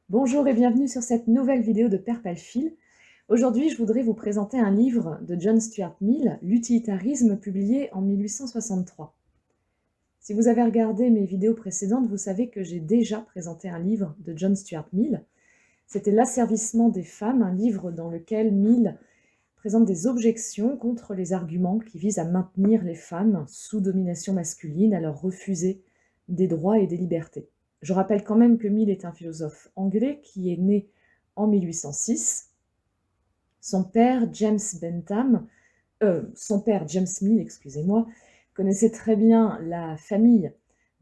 Bonjour et bienvenue sur cette nouvelle vidéo de Perpalfil. Aujourd'hui, je voudrais vous présenter un livre de John Stuart Mill, L'utilitarisme, publié en 1863. Si vous avez regardé mes vidéos précédentes, vous savez que j'ai déjà présenté un livre de John Stuart Mill. C'était L'asservissement des femmes, un livre dans lequel Mill présente des objections contre les arguments qui visent à maintenir les femmes sous domination masculine, à leur refuser des droits et des libertés. Je rappelle quand même que Mill est un philosophe anglais qui est né en 1806. Son père, James Mill, excusez-moi, connaissait très bien la famille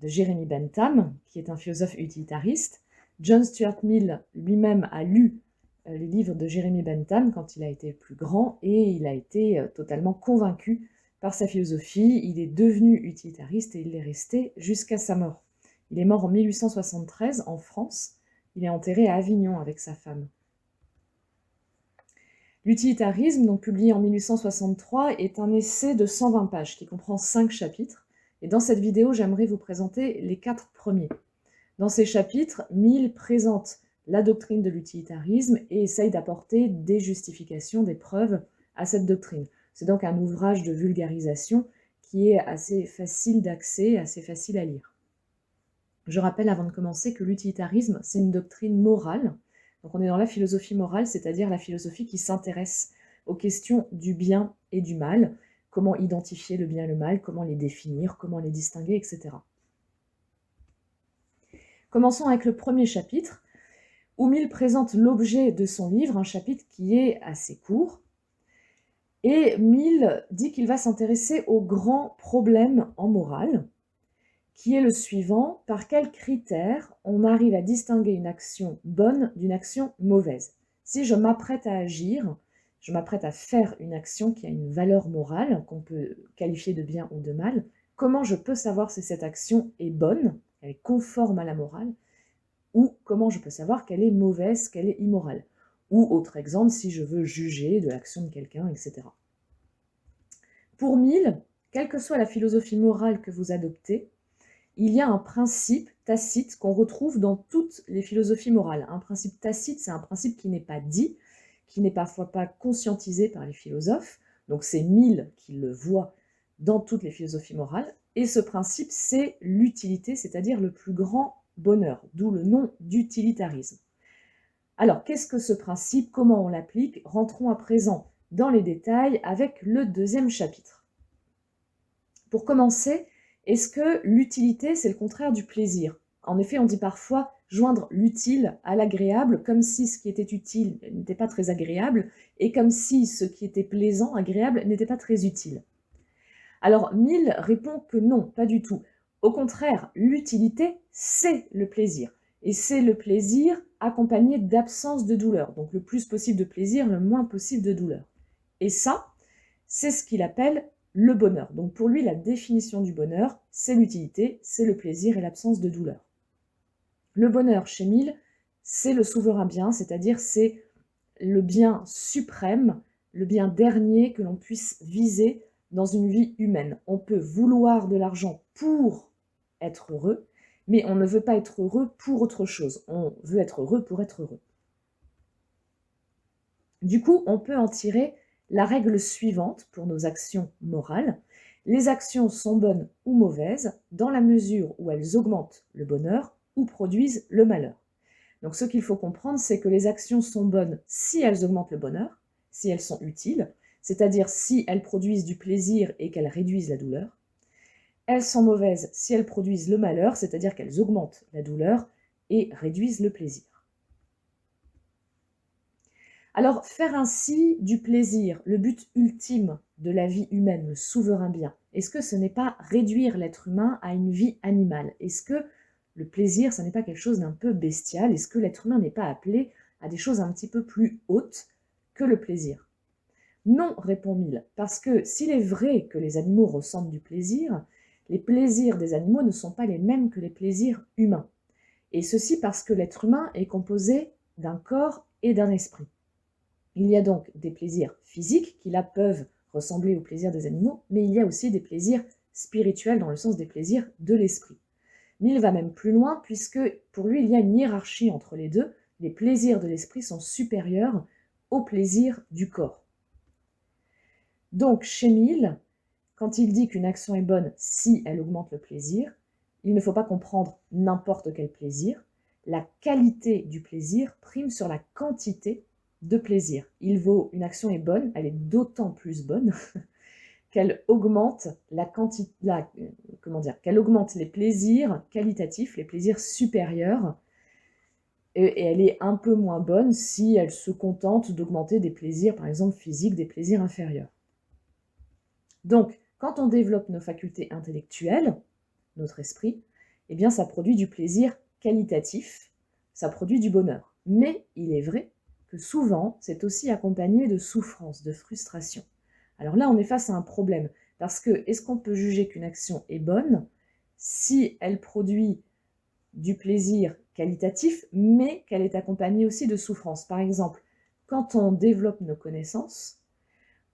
de Jeremy Bentham, qui est un philosophe utilitariste. John Stuart Mill lui-même a lu les livres de Jeremy Bentham quand il a été plus grand et il a été totalement convaincu par sa philosophie. Il est devenu utilitariste et il l'est resté jusqu'à sa mort. Il est mort en 1873 en France. Il est enterré à Avignon avec sa femme. L'utilitarisme, donc publié en 1863, est un essai de 120 pages qui comprend 5 chapitres. Et dans cette vidéo, j'aimerais vous présenter les 4 premiers. Dans ces chapitres, Mill présente la doctrine de l'utilitarisme et essaye d'apporter des justifications, des preuves à cette doctrine. C'est donc un ouvrage de vulgarisation qui est assez facile d'accès, assez facile à lire. Je rappelle avant de commencer que l'utilitarisme, c'est une doctrine morale. Donc on est dans la philosophie morale, c'est-à-dire la philosophie qui s'intéresse aux questions du bien et du mal, comment identifier le bien et le mal, comment les définir, comment les distinguer, etc. Commençons avec le premier chapitre, où Mill présente l'objet de son livre, un chapitre qui est assez court. Et Mill dit qu'il va s'intéresser au grand problème en morale, qui est le suivant: par quels critères on arrive à distinguer une action bonne d'une action mauvaise? Si je m'apprête à agir, je m'apprête à faire une action qui a une valeur morale, qu'on peut qualifier de bien ou de mal, comment je peux savoir si cette action est bonne, elle est conforme à la morale, ou comment je peux savoir qu'elle est mauvaise, qu'elle est immorale? Ou autre exemple, si je veux juger de l'action de quelqu'un, etc. Pour Mill, quelle que soit la philosophie morale que vous adoptez, il y a un principe tacite qu'on retrouve dans toutes les philosophies morales. Un principe tacite, c'est un principe qui n'est pas dit, qui n'est parfois pas conscientisé par les philosophes. Donc c'est Mill qui le voit dans toutes les philosophies morales. Et ce principe, c'est l'utilité, c'est-à-dire le plus grand bonheur, d'où le nom d'utilitarisme. Alors, qu'est-ce que ce principe? Comment on l'applique? Rentrons à présent dans les détails avec le deuxième chapitre. Pour commencer, est-ce que l'utilité, c'est le contraire du plaisir? En effet, on dit parfois joindre l'utile à l'agréable, comme si ce qui était utile n'était pas très agréable, et comme si ce qui était plaisant, agréable, n'était pas très utile. Alors, Mill répond que non, pas du tout. Au contraire, l'utilité, c'est le plaisir. Et c'est le plaisir accompagné d'absence de douleur. Donc le plus possible de plaisir, le moins possible de douleur. Et ça, c'est ce qu'il appelle le bonheur. Donc pour lui, la définition du bonheur, c'est l'utilité, c'est le plaisir et l'absence de douleur. Le bonheur, chez Mill, c'est le souverain bien, c'est-à-dire c'est le bien suprême, le bien dernier que l'on puisse viser dans une vie humaine. On peut vouloir de l'argent pour être heureux, mais on ne veut pas être heureux pour autre chose. On veut être heureux pour être heureux. Du coup, on peut en tirer la règle suivante pour nos actions morales. Les actions sont bonnes ou mauvaises dans la mesure où elles augmentent le bonheur ou produisent le malheur. Donc ce qu'il faut comprendre, c'est que les actions sont bonnes si elles augmentent le bonheur, si elles sont utiles, c'est-à-dire si elles produisent du plaisir et qu'elles réduisent la douleur. Elles sont mauvaises si elles produisent le malheur, c'est-à-dire qu'elles augmentent la douleur et réduisent le plaisir. Alors, faire ainsi du plaisir le but ultime de la vie humaine, le souverain bien, est-ce que ce n'est pas réduire l'être humain à une vie animale? Est-ce que le plaisir, ce n'est pas quelque chose d'un peu bestial? Est-ce que l'être humain n'est pas appelé à des choses un petit peu plus hautes que le plaisir? Non, répond Mill, parce que s'il est vrai que les animaux ressentent du plaisir, les plaisirs des animaux ne sont pas les mêmes que les plaisirs humains. Et ceci parce que l'être humain est composé d'un corps et d'un esprit. Il y a donc des plaisirs physiques qui là peuvent ressembler aux plaisirs des animaux, mais il y a aussi des plaisirs spirituels dans le sens des plaisirs de l'esprit. Mill va même plus loin puisque pour lui il y a une hiérarchie entre les deux, Les plaisirs de l'esprit sont supérieurs aux plaisirs du corps. Donc, chez Mill, quand il dit qu'une action est bonne si elle augmente le plaisir, il ne faut pas comprendre n'importe quel plaisir. La qualité du plaisir prime sur la quantité de plaisir. Une action est bonne, elle est d'autant plus bonne qu'elle augmente qu'elle augmente les plaisirs qualitatifs, les plaisirs supérieurs, et elle est un peu moins bonne si elle se contente d'augmenter des plaisirs, par exemple physiques, des plaisirs inférieurs. Donc, quand on développe nos facultés intellectuelles, notre esprit, eh bien ça produit du plaisir qualitatif, ça produit du bonheur. Mais il est vrai que souvent, c'est aussi accompagné de souffrance, de frustration. Alors là, on est face à un problème, parce que est-ce qu'on peut juger qu'une action est bonne si elle produit du plaisir qualitatif, mais qu'elle est accompagnée aussi de souffrance? Par exemple, quand on développe nos connaissances,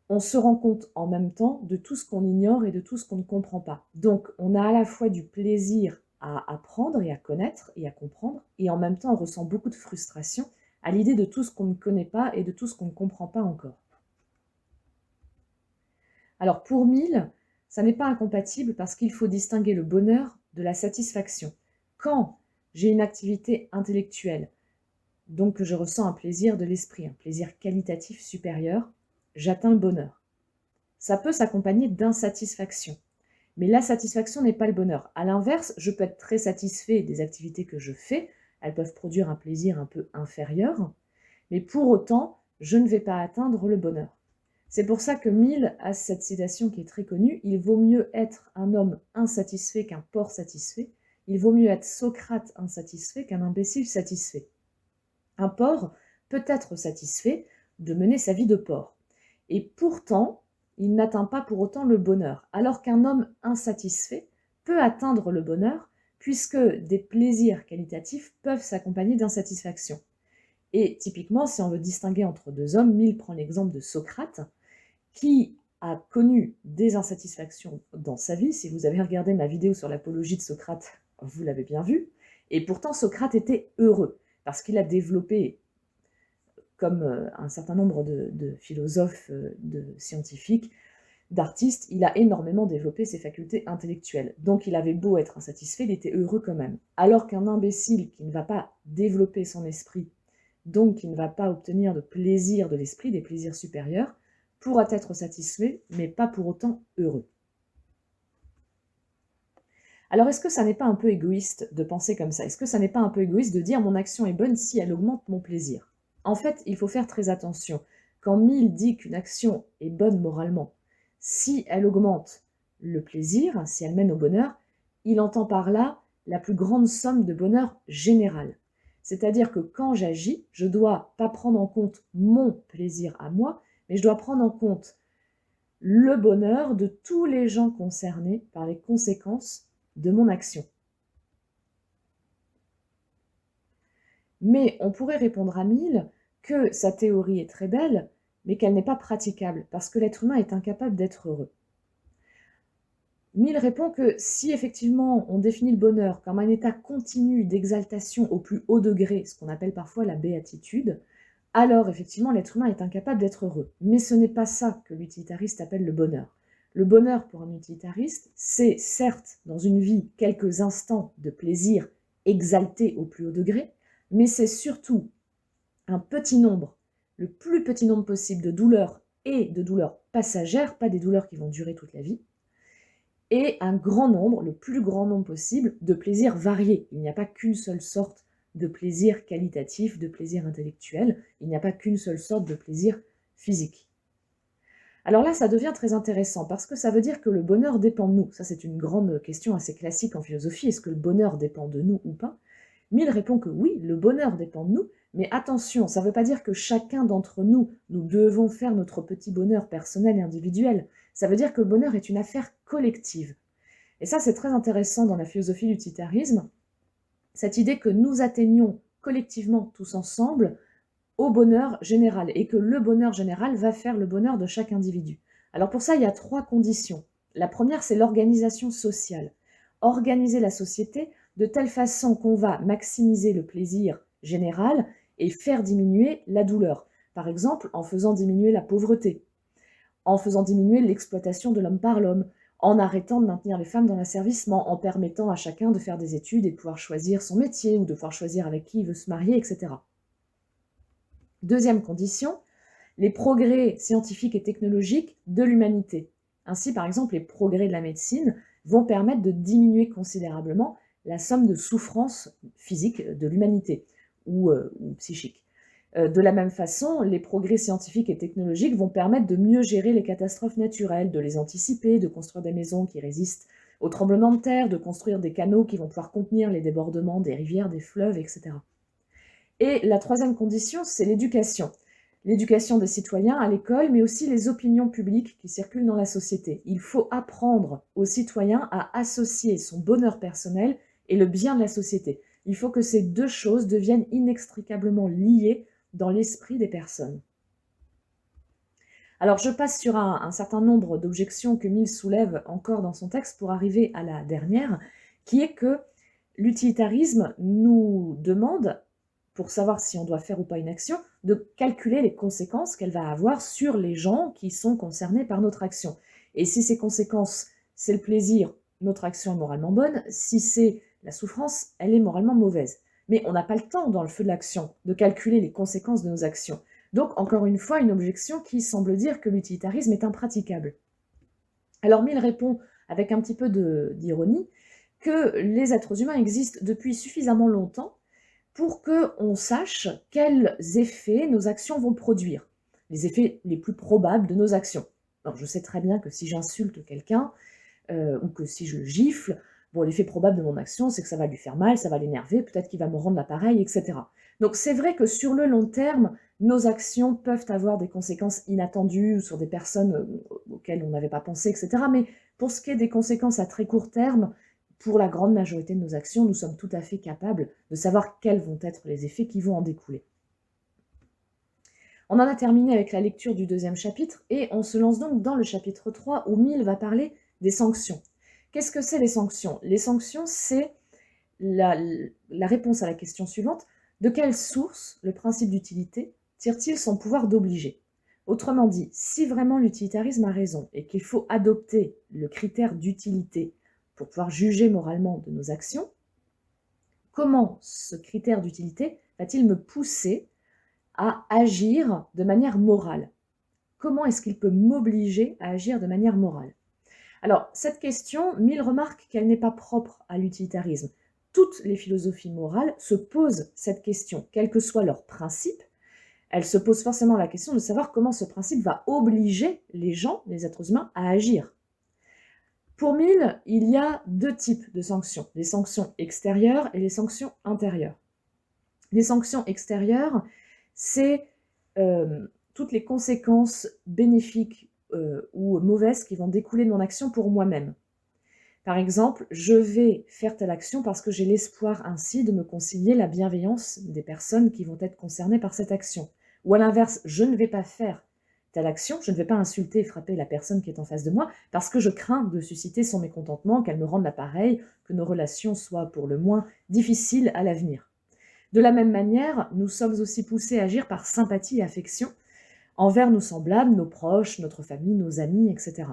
on se rend compte en même temps de tout ce qu'on ignore et de tout ce qu'on ne comprend pas. Donc, on a à la fois du plaisir à apprendre et à connaître et à comprendre, et en même temps, on ressent beaucoup de frustration à l'idée de tout ce qu'on ne connaît pas et de tout ce qu'on ne comprend pas encore. Alors, pour Mill, ça n'est pas incompatible parce qu'il faut distinguer le bonheur de la satisfaction. Quand j'ai une activité intellectuelle, donc que je ressens un plaisir de l'esprit, un plaisir qualitatif supérieur, j'atteins le bonheur. Ça peut s'accompagner d'insatisfaction. Mais la satisfaction n'est pas le bonheur. À l'inverse, je peux être très satisfait des activités que je fais. Elles peuvent produire un plaisir un peu inférieur. Mais pour autant, je ne vais pas atteindre le bonheur. C'est pour ça que Mill a cette citation qui est très connue. Il vaut mieux être un homme insatisfait qu'un porc satisfait. Il vaut mieux être Socrate insatisfait qu'un imbécile satisfait. Un porc peut être satisfait de mener sa vie de porc. Et pourtant, il n'atteint pas pour autant le bonheur, alors qu'un homme insatisfait peut atteindre le bonheur, puisque des plaisirs qualitatifs peuvent s'accompagner d'insatisfaction. Et typiquement, si on veut distinguer entre deux hommes, Mill prend l'exemple de Socrate, qui a connu des insatisfactions dans sa vie. Si vous avez regardé ma vidéo sur l'apologie de Socrate, vous l'avez bien vu. Et pourtant, Socrate était heureux, parce qu'il a développé, comme un certain nombre de philosophes, de scientifiques, d'artistes, il a énormément développé ses facultés intellectuelles. Donc il avait beau être insatisfait, il était heureux quand même. Alors qu'un imbécile qui ne va pas développer son esprit, donc qui ne va pas obtenir de plaisir de l'esprit, des plaisirs supérieurs, pourra être satisfait, mais pas pour autant heureux. Alors est-ce que ça n'est pas un peu égoïste de penser comme ça? Est-ce que ça n'est pas un peu égoïste de dire mon action est bonne si elle augmente mon plaisir? En fait, il faut faire très attention. Quand Mill dit qu'une action est bonne moralement, si elle augmente le plaisir, si elle mène au bonheur, il entend par là la plus grande somme de bonheur général. C'est-à-dire que quand j'agis, je ne dois pas prendre en compte mon plaisir à moi, mais je dois prendre en compte le bonheur de tous les gens concernés par les conséquences de mon action. Mais on pourrait répondre à Mill que sa théorie est très belle, mais qu'elle n'est pas praticable, parce que l'être humain est incapable d'être heureux. Mill répond que si effectivement on définit le bonheur comme un état continu d'exaltation au plus haut degré, ce qu'on appelle parfois la béatitude, alors effectivement l'être humain est incapable d'être heureux. Mais ce n'est pas ça que l'utilitariste appelle le bonheur. Le bonheur pour un utilitariste, c'est certes dans une vie quelques instants de plaisir exalté au plus haut degré, mais c'est surtout un petit nombre, le plus petit nombre possible de douleurs et de douleurs passagères, pas des douleurs qui vont durer toute la vie, et un grand nombre, le plus grand nombre possible, de plaisirs variés. Il n'y a pas qu'une seule sorte de plaisir qualitatif, de plaisir intellectuel, il n'y a pas qu'une seule sorte de plaisir physique. Alors là, ça devient très intéressant, parce que ça veut dire que le bonheur dépend de nous. Ça, c'est une grande question assez classique en philosophie. Est-ce que le bonheur dépend de nous ou pas? Mill répond que oui, le bonheur dépend de nous, mais attention, ça ne veut pas dire que chacun d'entre nous, nous devons faire notre petit bonheur personnel et individuel. Ça veut dire que le bonheur est une affaire collective. Et ça, c'est très intéressant dans la philosophie de l'utilitarisme, cette idée que nous atteignons collectivement, tous ensemble, au bonheur général, et que le bonheur général va faire le bonheur de chaque individu. Alors pour ça, il y a 3 conditions. La première, c'est l'organisation sociale. Organiser la société de telle façon qu'on va maximiser le plaisir général et faire diminuer la douleur. Par exemple, en faisant diminuer la pauvreté, en faisant diminuer l'exploitation de l'homme par l'homme, en arrêtant de maintenir les femmes dans l'asservissement, en permettant à chacun de faire des études et de pouvoir choisir son métier ou de pouvoir choisir avec qui il veut se marier, etc. Deuxième condition, les progrès scientifiques et technologiques de l'humanité. Ainsi, par exemple, les progrès de la médecine vont permettre de diminuer considérablement la somme de souffrance physique de l'humanité ou psychique. De la même façon, les progrès scientifiques et technologiques vont permettre de mieux gérer les catastrophes naturelles, de les anticiper, de construire des maisons qui résistent aux tremblements de terre, de construire des canaux qui vont pouvoir contenir les débordements des rivières, des fleuves, etc. Et la troisième condition, c'est l'éducation. L'éducation des citoyens à l'école, mais aussi les opinions publiques qui circulent dans la société. Il faut apprendre aux citoyens à associer son bonheur personnel et le bien de la société. Il faut que ces deux choses deviennent inextricablement liées dans l'esprit des personnes. Alors je passe sur un certain nombre d'objections que Mill soulève encore dans son texte pour arriver à la dernière, qui est que l'utilitarisme nous demande, pour savoir si on doit faire ou pas une action, de calculer les conséquences qu'elle va avoir sur les gens qui sont concernés par notre action. Et si ces conséquences, c'est le plaisir, notre action est moralement bonne. Si c'est la souffrance, elle est moralement mauvaise. Mais on n'a pas le temps, dans le feu de l'action, de calculer les conséquences de nos actions. Donc, encore une fois, une objection qui semble dire que l'utilitarisme est impraticable. Alors Mill répond, avec un petit peu d'ironie, que les êtres humains existent depuis suffisamment longtemps pour qu'on sache quels effets nos actions vont produire, les effets les plus probables de nos actions. Alors, je sais très bien que si j'insulte quelqu'un, ou que si je le gifle, bon, l'effet probable de mon action, c'est que ça va lui faire mal, ça va l'énerver, peut-être qu'il va me rendre l'appareil, etc. Donc c'est vrai que sur le long terme, nos actions peuvent avoir des conséquences inattendues sur des personnes auxquelles on n'avait pas pensé, etc. Mais pour ce qui est des conséquences à très court terme, pour la grande majorité de nos actions, nous sommes tout à fait capables de savoir quels vont être les effets qui vont en découler. On en a terminé avec la lecture du deuxième chapitre et on se lance donc dans le chapitre 3 où Mill va parler des sanctions. Qu'est-ce que c'est les sanctions? Les sanctions, c'est la réponse à la question suivante. De quelle source le principe d'utilité tire-t-il son pouvoir d'obliger? Autrement dit, si vraiment l'utilitarisme a raison et qu'il faut adopter le critère d'utilité pour pouvoir juger moralement de nos actions, comment ce critère d'utilité va-t-il me pousser à agir de manière morale? Comment est-ce qu'il peut m'obliger à agir de manière morale? Alors, cette question, Mill remarque qu'elle n'est pas propre à l'utilitarisme. Toutes les philosophies morales se posent cette question, quel que soit leur principe. Elles se posent forcément la question de savoir comment ce principe va obliger les gens, les êtres humains, à agir. Pour Mill, il y a deux types de sanctions, les sanctions extérieures et les sanctions intérieures. Les sanctions extérieures, c'est toutes les conséquences bénéfiques ou mauvaises qui vont découler de mon action pour moi-même. Par exemple, je vais faire telle action parce que j'ai l'espoir ainsi de me concilier la bienveillance des personnes qui vont être concernées par cette action. Ou à l'inverse, je ne vais pas faire telle action, je ne vais pas insulter et frapper la personne qui est en face de moi parce que je crains de susciter son mécontentement, qu'elle me rende l'appareil, que nos relations soient pour le moins difficiles à l'avenir. De la même manière, nous sommes aussi poussés à agir par sympathie et affection envers nos semblables, nos proches, notre famille, nos amis, etc.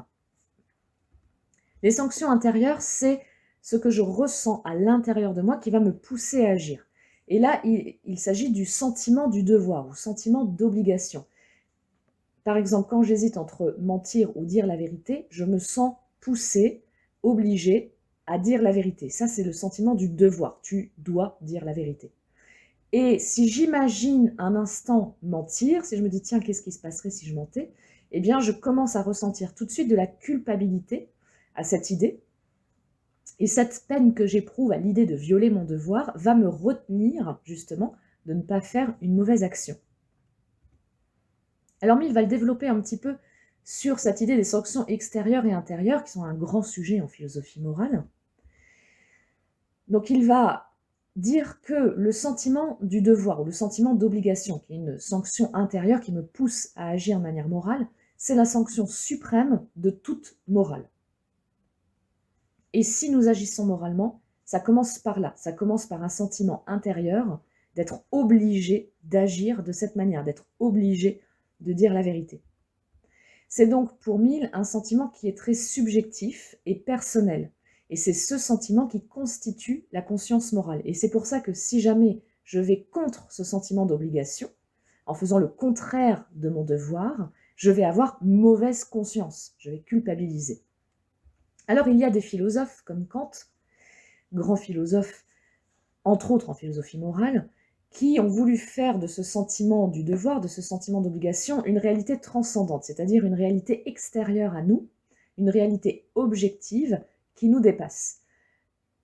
Les sanctions intérieures, c'est ce que je ressens à l'intérieur de moi qui va me pousser à agir. Et là, il s'agit du sentiment du devoir ou sentiment d'obligation. Par exemple, quand j'hésite entre mentir ou dire la vérité, je me sens poussée, obligée à dire la vérité. Ça, c'est le sentiment du devoir. Tu dois dire la vérité. Et si j'imagine un instant mentir, si je me dis, tiens, qu'est-ce qui se passerait si je mentais? Eh bien, je commence à ressentir tout de suite de la culpabilité à cette idée. Et cette peine que j'éprouve à l'idée de violer mon devoir va me retenir, justement, de ne pas faire une mauvaise action. Alors Mill va le développer un petit peu sur cette idée des sanctions extérieures et intérieures, qui sont un grand sujet en philosophie morale. Donc il va dire que le sentiment du devoir ou le sentiment d'obligation, qui est une sanction intérieure qui me pousse à agir de manière morale, c'est la sanction suprême de toute morale. Et si nous agissons moralement, ça commence par là, ça commence par un sentiment intérieur d'être obligé d'agir de cette manière, d'être obligé de dire la vérité. C'est donc pour Mill un sentiment qui est très subjectif et personnel. Et c'est ce sentiment qui constitue la conscience morale. Et c'est pour ça que si jamais je vais contre ce sentiment d'obligation, en faisant le contraire de mon devoir, je vais avoir mauvaise conscience, je vais culpabiliser. Alors il y a des philosophes comme Kant, grand philosophe, entre autres en philosophie morale, qui ont voulu faire de ce sentiment du devoir, de ce sentiment d'obligation, une réalité transcendante, c'est-à-dire une réalité extérieure à nous, une réalité objective qui nous dépasse.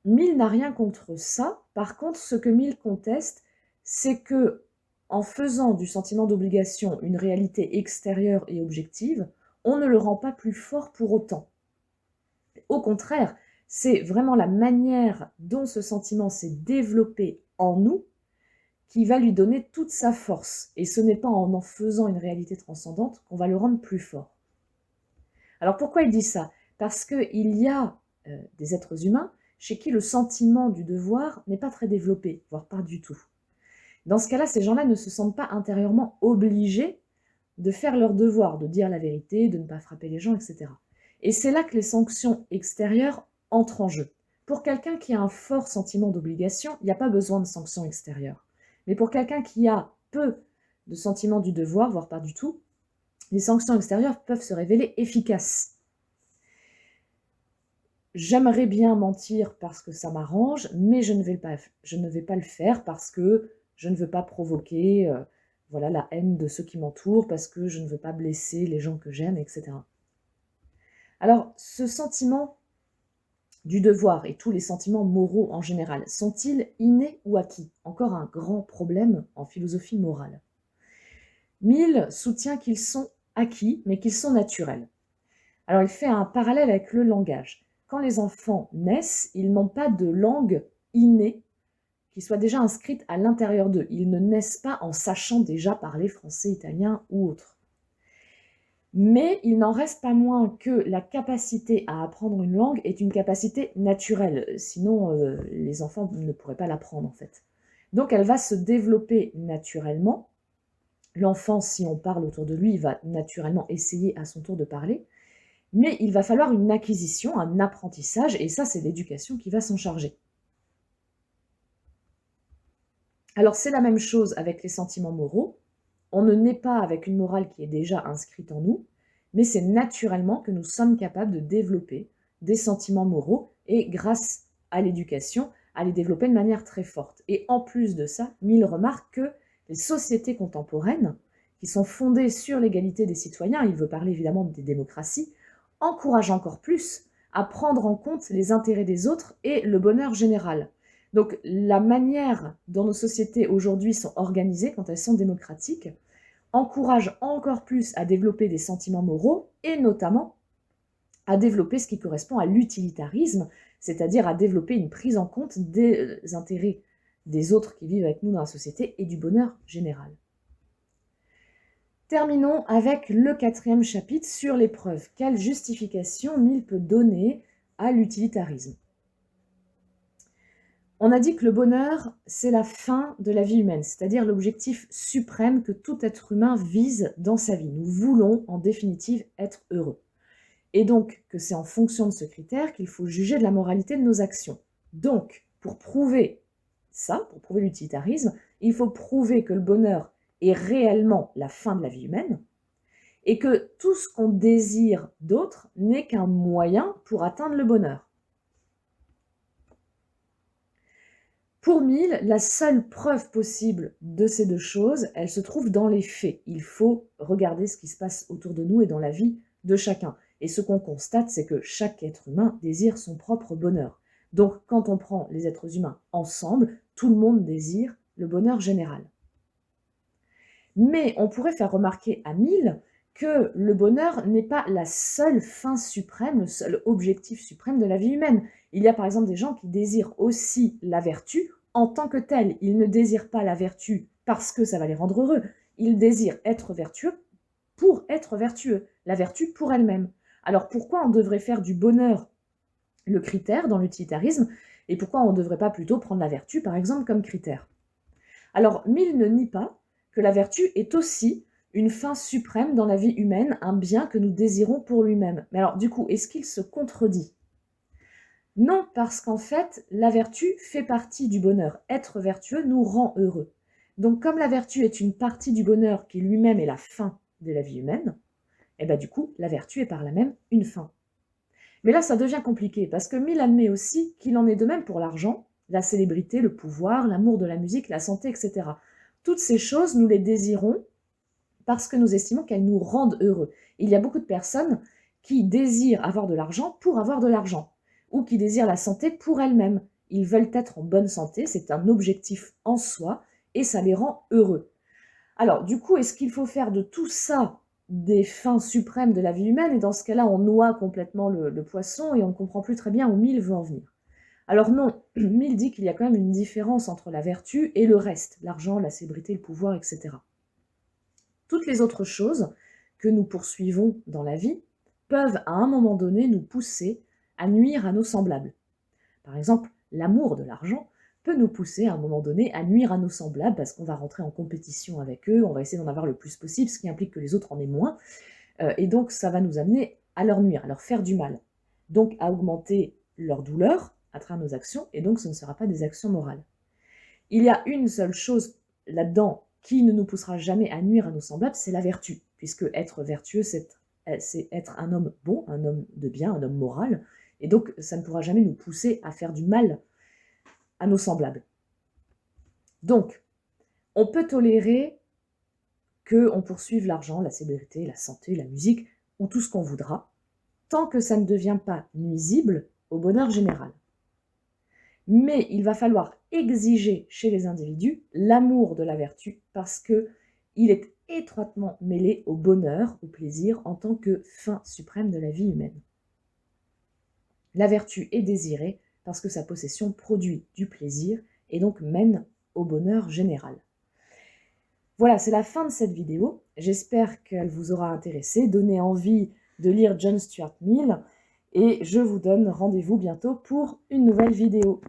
Mill n'a rien contre ça. Par contre, ce que Mill conteste, c'est que en faisant du sentiment d'obligation une réalité extérieure et objective, on ne le rend pas plus fort pour autant. Au contraire, c'est vraiment la manière dont ce sentiment s'est développé en nous qui va lui donner toute sa force. Et ce n'est pas en faisant une réalité transcendante qu'on va le rendre plus fort. Alors pourquoi il dit ça? Parce qu'il y a des êtres humains chez qui le sentiment du devoir n'est pas très développé, voire pas du tout. Dans ce cas-là, ces gens-là ne se sentent pas intérieurement obligés de faire leur devoir, de dire la vérité, de ne pas frapper les gens, etc. Et c'est là que les sanctions extérieures entrent en jeu. Pour quelqu'un qui a un fort sentiment d'obligation, il n'y a pas besoin de sanctions extérieures. Mais pour quelqu'un qui a peu de sentiment du devoir, voire pas du tout, les sanctions extérieures peuvent se révéler efficaces. J'aimerais bien mentir parce que ça m'arrange, mais je ne vais pas le faire parce que je ne veux pas provoquer la haine de ceux qui m'entourent, parce que je ne veux pas blesser les gens que j'aime, etc. Alors, ce sentiment du devoir et tous les sentiments moraux en général, sont-ils innés ou acquis? Encore un grand problème en philosophie morale. Mill soutient qu'ils sont acquis, mais qu'ils sont naturels. Alors, il fait un parallèle avec le langage. Quand les enfants naissent, ils n'ont pas de langue innée qui soit déjà inscrite à l'intérieur d'eux. Ils ne naissent pas en sachant déjà parler français, italien ou autre. Mais il n'en reste pas moins que la capacité à apprendre une langue est une capacité naturelle. Sinon, les enfants ne pourraient pas l'apprendre en fait. Donc elle va se développer naturellement. L'enfant, si on parle autour de lui, il va naturellement essayer à son tour de parler. Mais il va falloir une acquisition, un apprentissage, et ça, c'est l'éducation qui va s'en charger. Alors, c'est la même chose avec les sentiments moraux. On ne naît pas avec une morale qui est déjà inscrite en nous, mais c'est naturellement que nous sommes capables de développer des sentiments moraux, et grâce à l'éducation, à les développer de manière très forte. Et en plus de ça, Mill remarque que les sociétés contemporaines, qui sont fondées sur l'égalité des citoyens, il veut parler évidemment des démocraties, encourage encore plus à prendre en compte les intérêts des autres et le bonheur général. Donc la manière dont nos sociétés aujourd'hui sont organisées, quand elles sont démocratiques, encourage encore plus à développer des sentiments moraux et notamment à développer ce qui correspond à l'utilitarisme, c'est-à-dire à développer une prise en compte des intérêts des autres qui vivent avec nous dans la société et du bonheur général. Terminons avec le 4e chapitre sur les preuves. Quelle justification Mill peut donner à l'utilitarisme? On a dit que le bonheur, c'est la fin de la vie humaine, c'est-à-dire l'objectif suprême que tout être humain vise dans sa vie. Nous voulons, en définitive, être heureux. Et donc, que c'est en fonction de ce critère qu'il faut juger de la moralité de nos actions. Donc, pour prouver ça, pour prouver l'utilitarisme, il faut prouver que le bonheur est réellement la fin de la vie humaine, et que tout ce qu'on désire d'autre n'est qu'un moyen pour atteindre le bonheur. Pour Mill, la seule preuve possible de ces deux choses, elle se trouve dans les faits. Il faut regarder ce qui se passe autour de nous et dans la vie de chacun. Et ce qu'on constate, c'est que chaque être humain désire son propre bonheur. Donc, quand on prend les êtres humains ensemble, tout le monde désire le bonheur général. Mais on pourrait faire remarquer à Mill que le bonheur n'est pas la seule fin suprême, le seul objectif suprême de la vie humaine. Il y a par exemple des gens qui désirent aussi la vertu en tant que telle. Ils ne désirent pas la vertu parce que ça va les rendre heureux. Ils désirent être vertueux pour être vertueux, la vertu pour elle-même. Alors pourquoi on devrait faire du bonheur le critère dans l'utilitarisme et pourquoi on ne devrait pas plutôt prendre la vertu par exemple comme critère? Alors, Mill ne nie pas que la vertu est aussi une fin suprême dans la vie humaine, un bien que nous désirons pour lui-même. Mais alors, du coup, est-ce qu'il se contredit? Non, parce qu'en fait, la vertu fait partie du bonheur. Être vertueux nous rend heureux. Donc, comme la vertu est une partie du bonheur qui lui-même est la fin de la vie humaine, et bien du coup, la vertu est par là même une fin. Mais là, ça devient compliqué, parce que Mill admet aussi qu'il en est de même pour l'argent, la célébrité, le pouvoir, l'amour de la musique, la santé, etc. Toutes ces choses, nous les désirons parce que nous estimons qu'elles nous rendent heureux. Il y a beaucoup de personnes qui désirent avoir de l'argent pour avoir de l'argent, ou qui désirent la santé pour elles-mêmes. Ils veulent être en bonne santé, c'est un objectif en soi, et ça les rend heureux. Alors, du coup, est-ce qu'il faut faire de tout ça des fins suprêmes de la vie humaine? Et dans ce cas-là, on noie complètement le poisson et on ne comprend plus très bien où Mill veut en venir. Alors non, Mill dit qu'il y a quand même une différence entre la vertu et le reste, l'argent, la célébrité, le pouvoir, etc. Toutes les autres choses que nous poursuivons dans la vie peuvent à un moment donné nous pousser à nuire à nos semblables. Par exemple, l'amour de l'argent peut nous pousser à un moment donné à nuire à nos semblables parce qu'on va rentrer en compétition avec eux, on va essayer d'en avoir le plus possible, ce qui implique que les autres en aient moins, et donc ça va nous amener à leur nuire, à leur faire du mal, donc à augmenter leur douleur à travers nos actions, et donc ce ne sera pas des actions morales. Il y a une seule chose là-dedans qui ne nous poussera jamais à nuire à nos semblables, c'est la vertu, puisque être vertueux, c'est être un homme bon, un homme de bien, un homme moral, et donc ça ne pourra jamais nous pousser à faire du mal à nos semblables. Donc, on peut tolérer qu'on poursuive l'argent, la célébrité, la santé, la musique, ou tout ce qu'on voudra, tant que ça ne devient pas nuisible au bonheur général. Mais il va falloir exiger chez les individus l'amour de la vertu parce qu'il est étroitement mêlé au bonheur, au plaisir, en tant que fin suprême de la vie humaine. La vertu est désirée parce que sa possession produit du plaisir et donc mène au bonheur général. Voilà, c'est la fin de cette vidéo. J'espère qu'elle vous aura intéressé, donné envie de lire John Stuart Mill, et je vous donne rendez-vous bientôt pour une nouvelle vidéo.